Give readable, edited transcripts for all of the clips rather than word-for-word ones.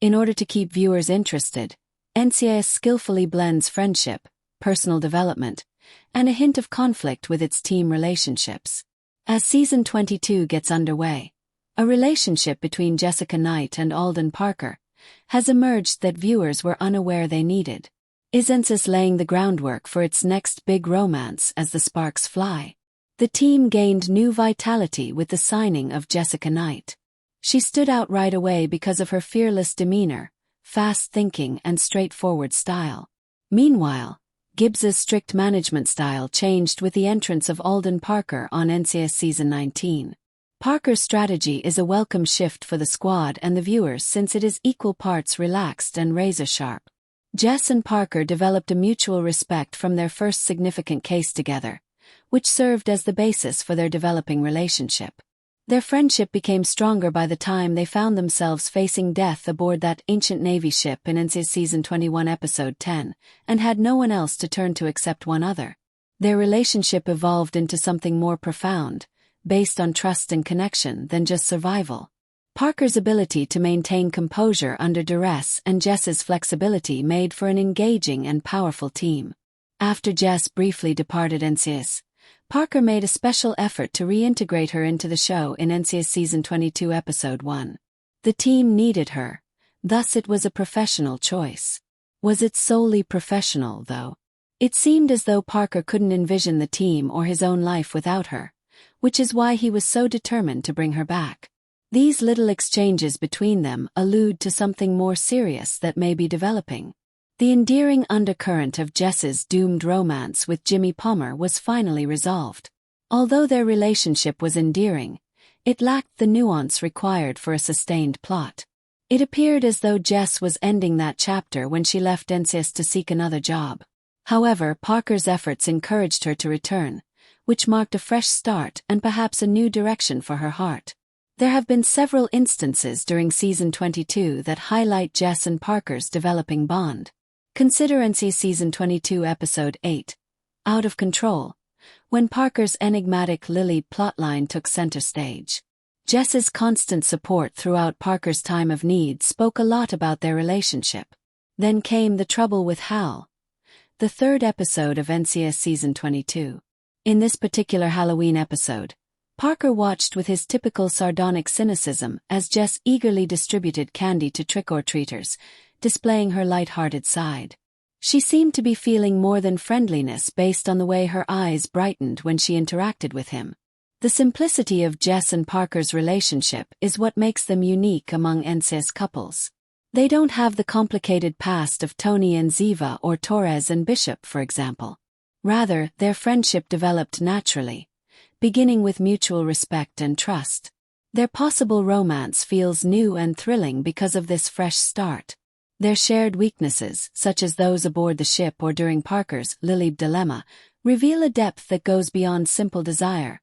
In order to keep viewers interested, NCIS skillfully blends friendship, personal development, and a hint of conflict with its team relationships. As Season 22 gets underway, a relationship between Jessica Knight and Alden Parker has emerged that viewers were unaware they needed. Is NCIS laying the groundwork for its next big romance as the sparks fly? The team gained new vitality with the signing of Jessica Knight. She stood out right away because of her fearless demeanor, fast thinking, and straightforward style. Meanwhile, Gibbs's strict management style changed with the entrance of Alden Parker on NCIS Season 19. Parker's strategy is a welcome shift for the squad and the viewers since it is equal parts relaxed and razor-sharp. Jess and Parker developed a mutual respect from their first significant case together, which served as the basis for their developing relationship. Their friendship became stronger by the time they found themselves facing death aboard that ancient Navy ship in NCIS Season 21 Episode 10, and had no one else to turn to except one other. Their relationship evolved into something more profound, based on trust and connection than just survival. Parker's ability to maintain composure under duress and Jess's flexibility made for an engaging and powerful team. After Jess briefly departed NCIS, Parker made a special effort to reintegrate her into the show in NCIS Season 22 Episode 1. The team needed her, thus it was a professional choice. Was it solely professional, though? It seemed as though Parker couldn't envision the team or his own life without her, which is why he was so determined to bring her back. These little exchanges between them allude to something more serious that may be developing. The endearing undercurrent of Jess's doomed romance with Jimmy Palmer was finally resolved. Although their relationship was endearing, it lacked the nuance required for a sustained plot. It appeared as though Jess was ending that chapter when she left NCIS to seek another job. However, Parker's efforts encouraged her to return, which marked a fresh start and perhaps a new direction for her heart. There have been several instances during Season 22 that highlight Jess and Parker's developing bond. Consider NCIS Season 22 Episode 8, Out of Control, when Parker's enigmatic Lily plotline took center stage. Jess's constant support throughout Parker's time of need spoke a lot about their relationship. Then came the trouble with Hal, the third episode of NCIS Season 22. In this particular Halloween episode, Parker watched with his typical sardonic cynicism as Jess eagerly distributed candy to trick-or-treaters, displaying her light-hearted side. She seemed to be feeling more than friendliness based on the way her eyes brightened when she interacted with him. The simplicity of Jess and Parker's relationship is what makes them unique among NCIS couples. They don't have the complicated past of Tony and Ziva or Torres and Bishop, for example. Rather, their friendship developed naturally, beginning with mutual respect and trust. Their possible romance feels new and thrilling because of this fresh start. Their shared weaknesses, such as those aboard the ship or during Parker's Lily dilemma, reveal a depth that goes beyond simple desire,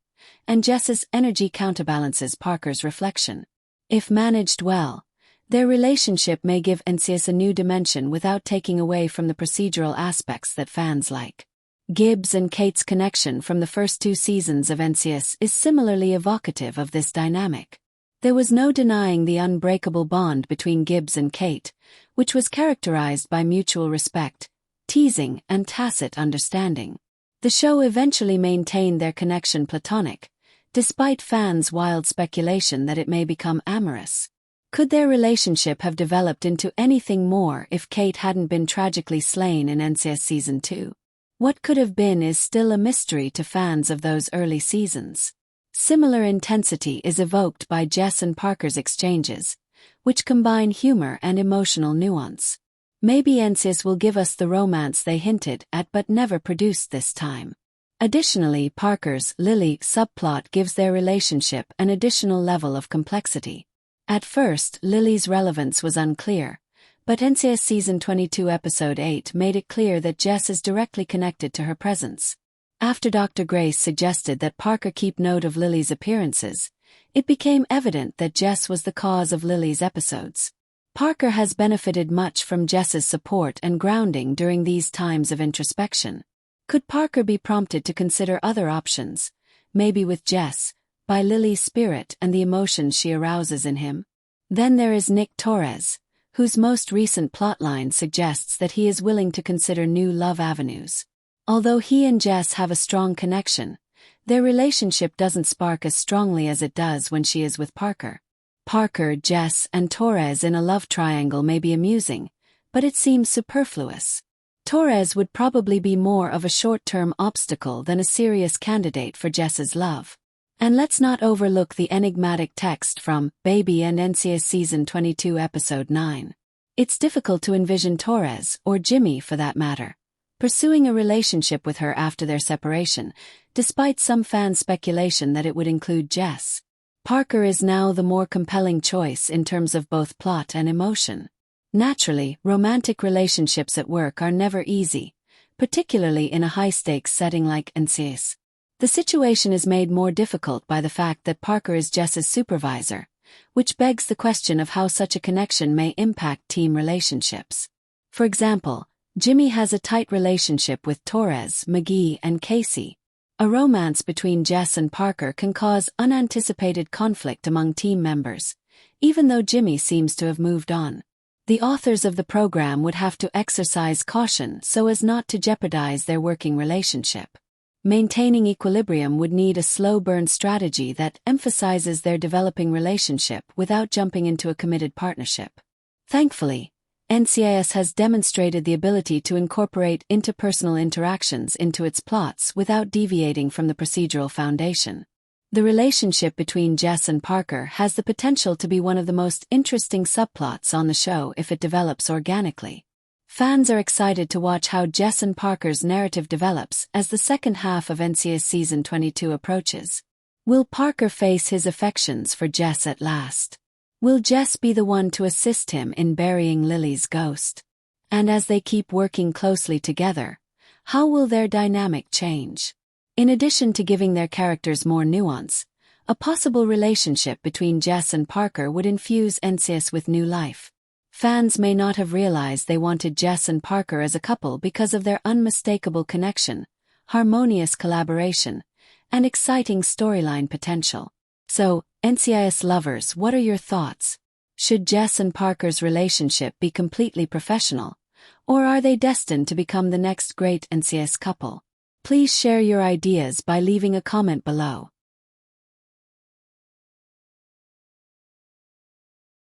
and Jess's energy counterbalances Parker's reflection. If managed well, their relationship may give NCIS a new dimension without taking away from the procedural aspects that fans like. Gibbs and Kate's connection from the first 2 seasons of NCIS is similarly evocative of this dynamic. There was no denying the unbreakable bond between Gibbs and Kate, which was characterized by mutual respect, teasing, and tacit understanding. The show eventually maintained their connection platonic, despite fans' wild speculation that it may become amorous. Could their relationship have developed into anything more if Kate hadn't been tragically slain in NCIS Season 2? What could have been is still a mystery to fans of those early seasons. Similar intensity is evoked by Jess and Parker's exchanges, which combine humor and emotional nuance. Maybe NCIS will give us the romance they hinted at but never produced this time. Additionally, Parker's Lily subplot gives their relationship an additional level of complexity. At first, Lily's relevance was unclear, but NCIS Season 22 Episode 8 made it clear that Jess is directly connected to her presence. After Dr. Grace suggested that Parker keep note of Lily's appearances, it became evident that Jess was the cause of Lily's episodes. Parker has benefited much from Jess's support and grounding during these times of introspection. Could Parker be prompted to consider other options, maybe with Jess, by Lily's spirit and the emotions she arouses in him? Then there is Nick Torres, whose most recent plotline suggests that he is willing to consider new love avenues. Although he and Jess have a strong connection, their relationship doesn't spark as strongly as it does when she is with Parker. Parker, Jess, and Torres in a love triangle may be amusing, but it seems superfluous. Torres would probably be more of a short-term obstacle than a serious candidate for Jess's love. And let's not overlook the enigmatic text from Baby and NCIS Season 22 Episode 9. It's difficult to envision Torres, or Jimmy for that matter, pursuing a relationship with her after their separation, despite some fan speculation that it would include Jess. Parker is now the more compelling choice in terms of both plot and emotion. Naturally, romantic relationships at work are never easy, particularly in a high-stakes setting like NCIS. The situation is made more difficult by the fact that Parker is Jess's supervisor, which begs the question of how such a connection may impact team relationships. For example, Jimmy has a tight relationship with Torres, McGee, and Casey. A romance between Jess and Parker can cause unanticipated conflict among team members, even though Jimmy seems to have moved on. The authors of the program would have to exercise caution so as not to jeopardize their working relationship. Maintaining equilibrium would need a slow-burn strategy that emphasizes their developing relationship without jumping into a committed partnership. Thankfully, NCIS has demonstrated the ability to incorporate interpersonal interactions into its plots without deviating from the procedural foundation. The relationship between Jess and Parker has the potential to be one of the most interesting subplots on the show if it develops organically. Fans are excited to watch how Jess and Parker's narrative develops as the second half of NCIS Season 22 approaches. Will Parker face his affections for Jess at last? Will Jess be the one to assist him in burying Lily's ghost? And as they keep working closely together, how will their dynamic change? In addition to giving their characters more nuance, a possible relationship between Jess and Parker would infuse NCIS with new life. Fans may not have realized they wanted Jess and Parker as a couple because of their unmistakable connection, harmonious collaboration, and exciting storyline potential. So, NCIS lovers, what are your thoughts? Should Jess and Parker's relationship be completely professional, or are they destined to become the next great NCIS couple? Please share your ideas by leaving a comment below.